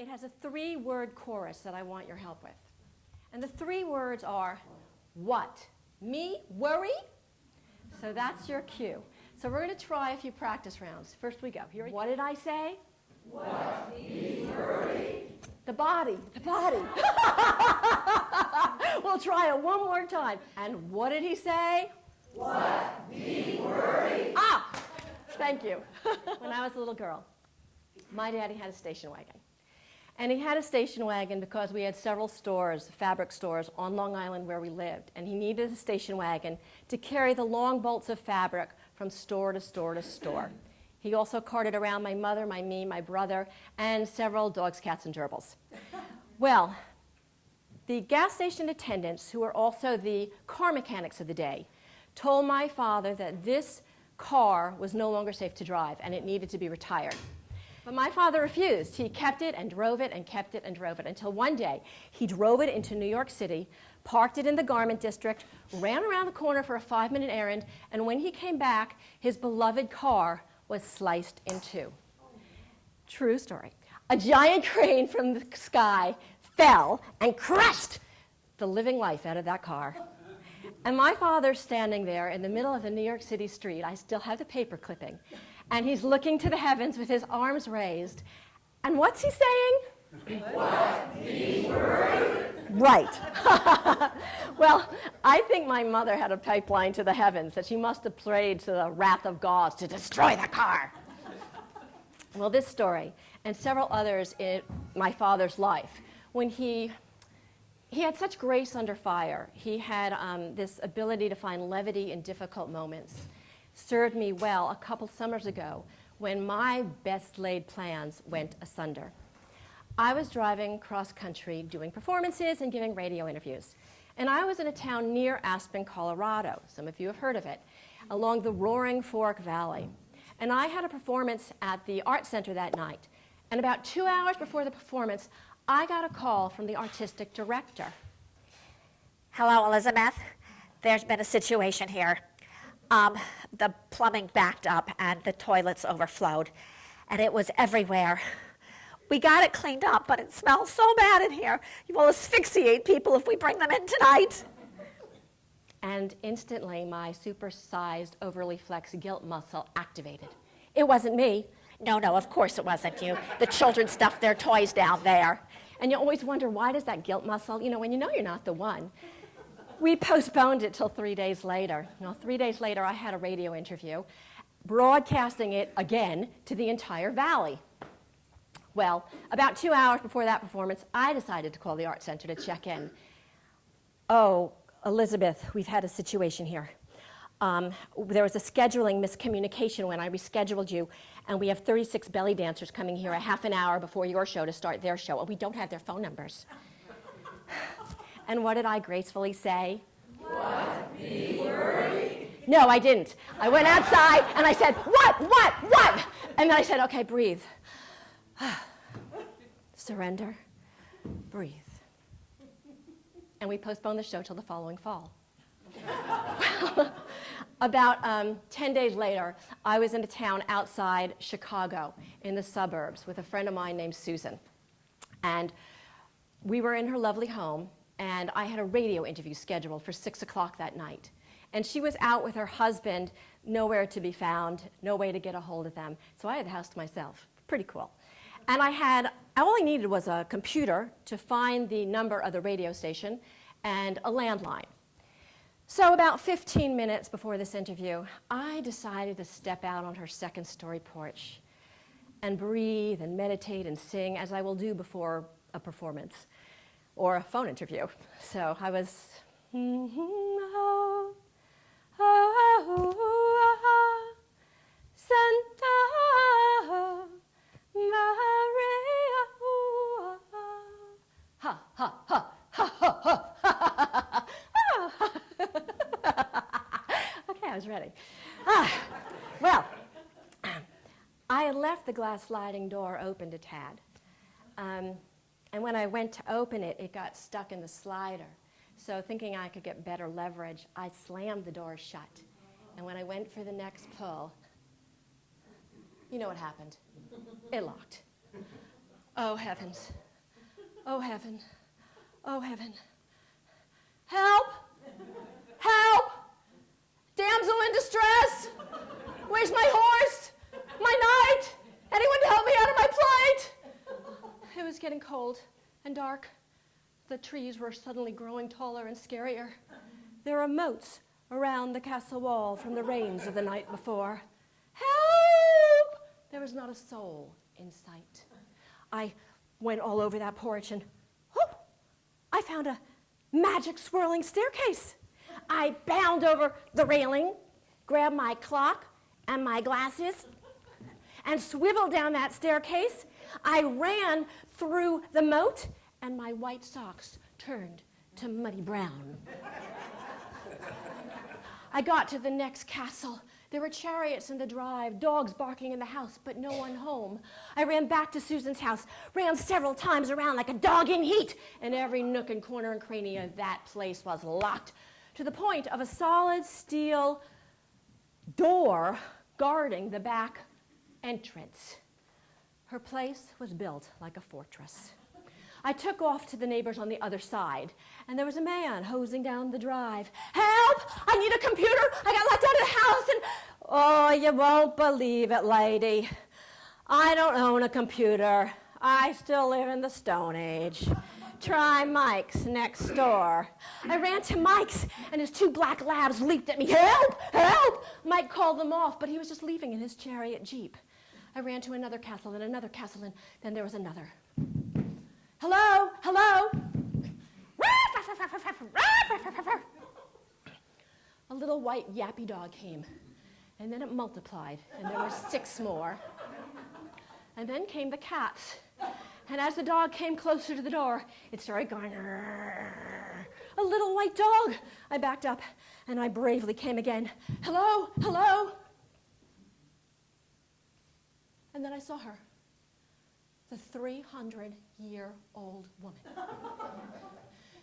It has a 3-word chorus that I want your help with. And the 3 words are, what? Me? Worry? So that's your cue. So we're going to try a few practice rounds. First we go. Here. What did I say? What? Me? Worry? The body. The body. We'll try it one more time. And what did he say? What? Me? Worry? Ah! Thank you. When I was a little girl, my daddy had a station wagon. And he had a station wagon because we had several stores, fabric stores, on Long Island where we lived. And he needed a station wagon to carry the long bolts of fabric from store to store to store. He also carted around my mother, me, my brother, and several dogs, cats, and gerbils. Well, the gas station attendants, who were also the car mechanics of the day, told my father that this car was no longer safe to drive and it needed to be retired. But my father refused. He kept it and drove it and kept it and drove it until one day he drove it into New York City, parked it in the garment district, ran around the corner for a 5-minute errand, and when he came back, his beloved car was sliced in 2. True story. A giant crane from the sky fell and crushed the living life out of that car. And my father's standing there in the middle of the New York City street. I still have the paper clipping. And he's looking to the heavens with his arms raised. And what's he saying? What? Me? Worry? Right. Well, I think my mother had a pipeline to the heavens that she must have prayed to the wrath of God to destroy the car. Well, this story and several others in my father's life, when he had such grace under fire. He had this ability to find levity in difficult moments. Served me well a couple summers ago when my best laid plans went asunder. I was driving cross country doing performances and giving radio interviews. And I was in a town near Aspen, Colorado. Some of you have heard of it, along the Roaring Fork Valley. And I had a performance at the Art Center that night. And about 2 hours before the performance, I got a call from the artistic director. Hello, Elizabeth. There's been a situation here. The plumbing backed up and the toilets overflowed, and it was everywhere. We got it cleaned up, but it smells so bad in here. You will asphyxiate people if we bring them in tonight. And instantly, my supersized, overly flexed guilt muscle activated. It wasn't me. No, of course it wasn't you. The children stuffed their toys down there. And you always wonder, why does that guilt muscle, when you know you're not the one. We postponed it till 3 days later. 3 days later, I had a radio interview, broadcasting it again to the entire valley. Well, about 2 hours before that performance, I decided to call the Art Center to check in. Oh, Elizabeth, we've had a situation here. There was a scheduling miscommunication when I rescheduled you, and we have 36 belly dancers coming here a half an hour before your show to start their show, and we don't have their phone numbers. And what did I gracefully say? What? Me? Worry? No, I didn't. I went outside and I said, what? And then I said, okay, breathe. Surrender. Breathe. And we postponed the show till the following fall. Well, about 10 days later, I was in a town outside Chicago in the suburbs with a friend of mine named Susan. And we were in her lovely home, and I had a radio interview scheduled for 6 o'clock that night. And she was out with her husband, nowhere to be found, no way to get a hold of them. So I had the house to myself. Pretty cool. And all I needed was a computer to find the number of the radio station and a landline. So about 15 minutes before this interview, I decided to step out on her second-story porch and breathe and meditate and sing, as I will do before a performance or a phone interview. So I was, Santa Maria, ha, ha, ha, ha, ha, ha. Okay, I was ready. Well, I had left the glass sliding door open a tad. And when I went to open it, it got stuck in the slider. So thinking I could get better leverage, I slammed the door shut. And when I went for the next pull, you know what happened? It locked. Oh, heavens. Oh, heaven. Oh, heaven. Help! Help! Damsel in distress! Where's my horse? My knight? Anyone to help me out of my plight? It was getting cold and dark. The trees were suddenly growing taller and scarier. There were moats around the castle wall from the rains of the night before. Help! There was not a soul in sight. I went all over that porch and whoop, I found a magic swirling staircase. I bound over the railing, grabbed my clock and my glasses, and swiveled down that staircase. I ran through the moat, and my white socks turned to muddy brown. I got to the next castle. There were chariots in the drive, dogs barking in the house, but no one home. I ran back to Susan's house, ran several times around like a dog in heat, and every nook and corner and cranny of that place was locked, to the point of a solid steel door guarding the back entrance. Her place was built like a fortress. I took off to the neighbors on the other side, and there was a man hosing down the drive. Help! I need a computer! I got locked out of the house, and oh, you won't believe it, lady. I don't own a computer. I still live in the Stone Age. Try Mike's next door. I ran to Mike's, and his two black labs leaped at me. Help! Help! Mike called them off, but he was just leaving in his chariot jeep. I ran to another castle, and then there was another. Hello? Hello? A little white yappy dog came, and then it multiplied, and there were 6 more. And then came the cats. And as the dog came closer to the door, it started going, a little white dog. I backed up, and I bravely came again. Hello? Hello? And then I saw her, the 300-year-old woman.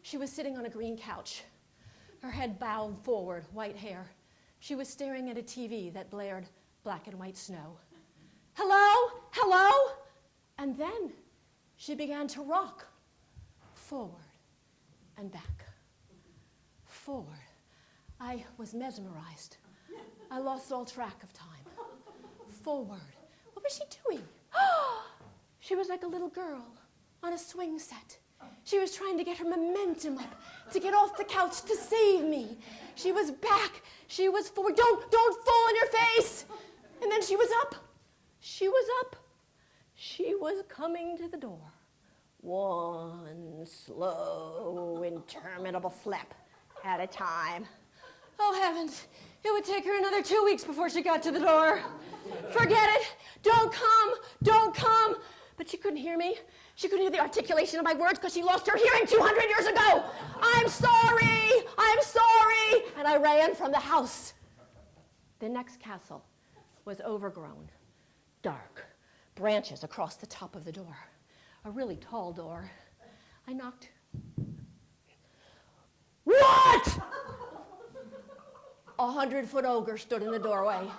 She was sitting on a green couch, her head bowed forward, white hair. She was staring at a TV that blared black and white snow. Hello? Hello? And then she began to rock forward and back, forward. I was mesmerized. I lost all track of time. Forward. What was she doing? She was like a little girl on a swing set. She was trying to get her momentum up, to get off the couch to save me. She was back. She was forward. Don't fall on your face. And then she was up. She was up. She was coming to the door. One slow, interminable step at a time. Oh, heavens. It would take her another 2 weeks before she got to the door. Forget it. Don't come. Don't come. But she couldn't hear me. She couldn't hear the articulation of my words because she lost her hearing 200 years ago. I'm sorry. I'm sorry. And I ran from the house. The next castle was overgrown, dark, branches across the top of the door, a really tall door. I knocked. What? A 100-foot ogre stood in the doorway.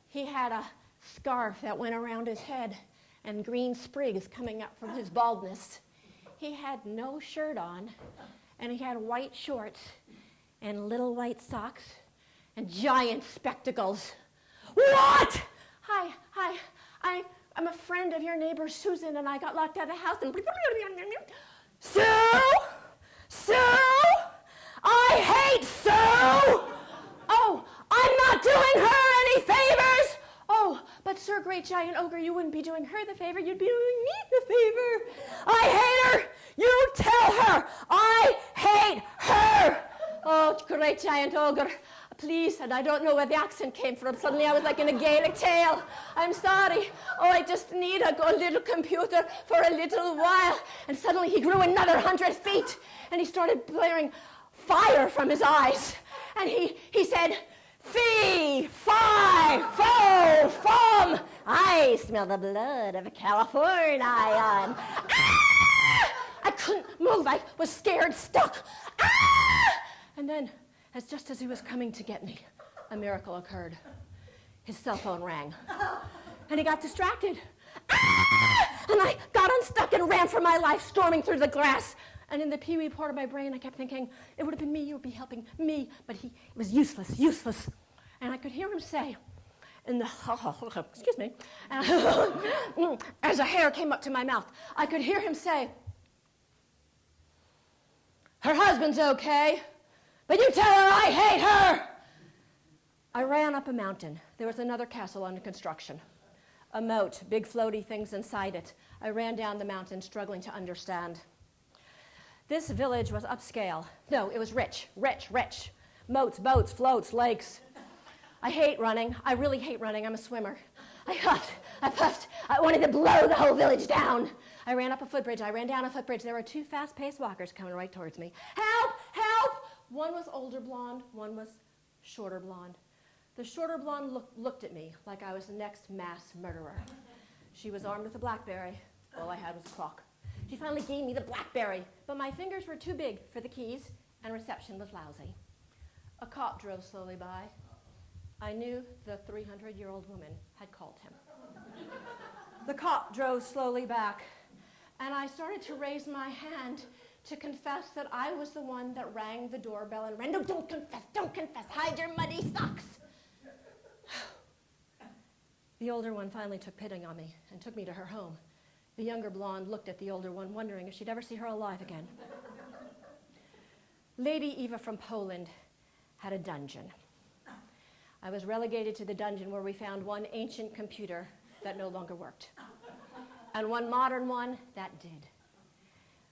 He had a scarf that went around his head and green sprigs coming up from his baldness. He had no shirt on, and he had white shorts and little white socks and giant spectacles. What? Hi, I'm a friend of your neighbor Susan, and I got locked out of the house. And Sue, I hate Sue. Oh, I'm not doing her any favors. Oh, but Sir Great Giant Ogre, you wouldn't be doing her the favor. You'd be doing me the favor. I hate her. You tell her I hate her. Oh, Great Giant Ogre, please. And I don't know where the accent came from. Suddenly I was like in a Gaelic tale. I'm sorry. Oh, I just need a little computer for a little while. And suddenly he grew another 100 feet. And he started blaring fire from his eyes. And he said, fee, fi, fo, fum. I smell the blood of a Californian. Ah! I couldn't move. I was scared, stuck. Ah! And then, just as he was coming to get me, a miracle occurred. His cell phone rang. And he got distracted. Ah! And I got unstuck and ran for my life, storming through the grass. And in the pee-wee part of my brain, I kept thinking, it would have been me, you would be helping me. But it was useless, useless. And I could hear him say, excuse me, as a hair came up to my mouth, I could hear him say, her husband's okay, but you tell her I hate her. I ran up a mountain. There was another castle under construction. A moat, big floaty things inside it. I ran down the mountain, struggling to understand. This village was upscale. No, it was rich, rich, rich. Moats, boats, floats, lakes. I hate running. I really hate running. I'm a swimmer. I huffed. I puffed. I wanted to blow the whole village down. I ran up a footbridge. I ran down a footbridge. There were two fast-paced walkers coming right towards me. Help! Help! One was older blonde. One was shorter blonde. The shorter blonde looked at me like I was the next mass murderer. She was armed with a BlackBerry. All I had was a clock. She finally gave me the BlackBerry, but my fingers were too big for the keys, and reception was lousy. A cop drove slowly by. I knew the 300-year-old woman had called him. The cop drove slowly back, and I started to raise my hand to confess that I was the one that rang the doorbell and ran. No, don't confess, hide your muddy socks. The older one finally took pity on me and took me to her home. The younger blonde looked at the older one, wondering if she'd ever see her alive again. Lady Eva from Poland had a dungeon. I was relegated to the dungeon where we found one ancient computer that no longer worked, and one modern one that did.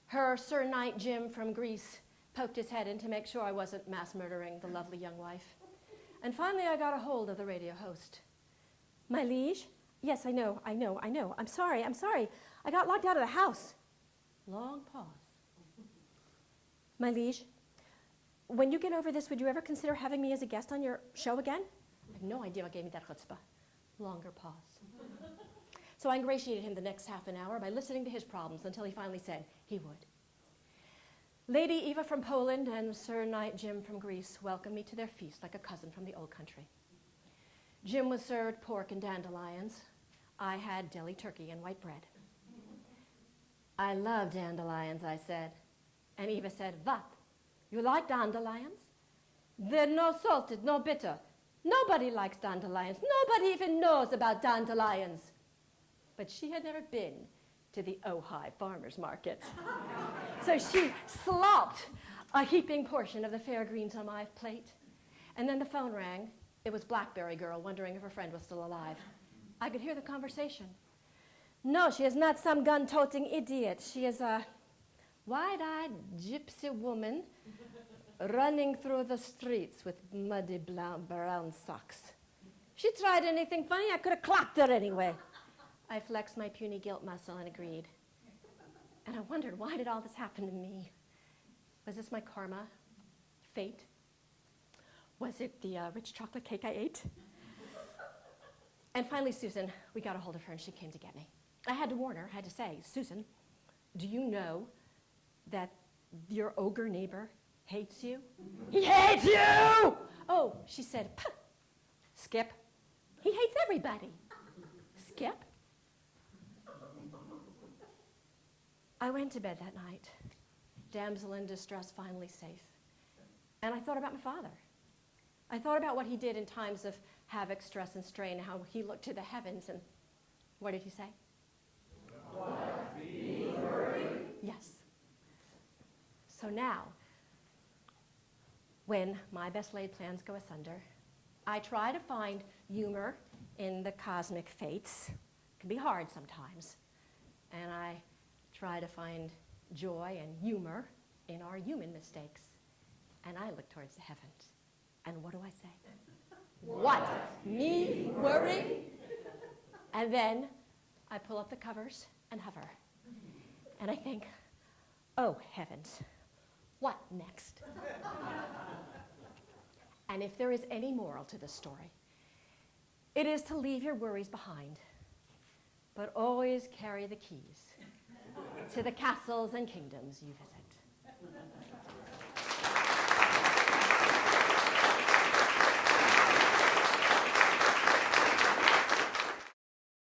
Her Sir Knight Jim from Greece poked his head in to make sure I wasn't mass murdering the lovely young wife. And finally I got a hold of the radio host. My liege? Yes, I know. I'm sorry. I got locked out of the house. Long pause. My liege, when you get over this, would you ever consider having me as a guest on your show again? I have no idea what gave me that chutzpah. Longer pause. So I ingratiated him the next half an hour by listening to his problems until he finally said he would. Lady Eva from Poland and Sir Knight Jim from Greece welcomed me to their feast like a cousin from the old country. Jim was served pork and dandelions. I had deli turkey and white bread. I love dandelions, I said. And Eva said, what? You like dandelions? They're no salted, no bitter. Nobody likes dandelions. Nobody even knows about dandelions. But she had never been to the Ojai farmer's market. So she slopped a heaping portion of the fair greens on my plate. And then the phone rang. It was Blackberry Girl wondering if her friend was still alive. I could hear the conversation. No, she is not some gun-toting idiot. She is a wide-eyed gypsy woman running through the streets with muddy brown socks. She tried anything funny, I could have clocked her anyway. I flexed my puny guilt muscle and agreed. And I wondered, why did all this happen to me? Was this my karma? Fate? Was it the rich chocolate cake I ate? And finally, Susan, we got a hold of her and she came to get me. I had to warn her, I had to say, Susan, do you know that your ogre neighbor hates you? He hates you! Oh, she said, puh. Skip. He hates everybody. Skip. I went to bed that night, damsel in distress, finally safe. And I thought about my father. I thought about what he did in times of havoc, stress, and strain, how he looked to the heavens, and what did he say? What be worried? Yes. So now, when my best laid plans go asunder, I try to find humor in the cosmic fates. It can be hard sometimes. And I try to find joy and humor in our human mistakes. And I look towards the heavens. And what do I say? What? Me worry? And then I pull up the covers and hover. And I think, oh heavens, what next? And if there is any moral to this story, it is to leave your worries behind, but always carry the keys to the castles and kingdoms you visit.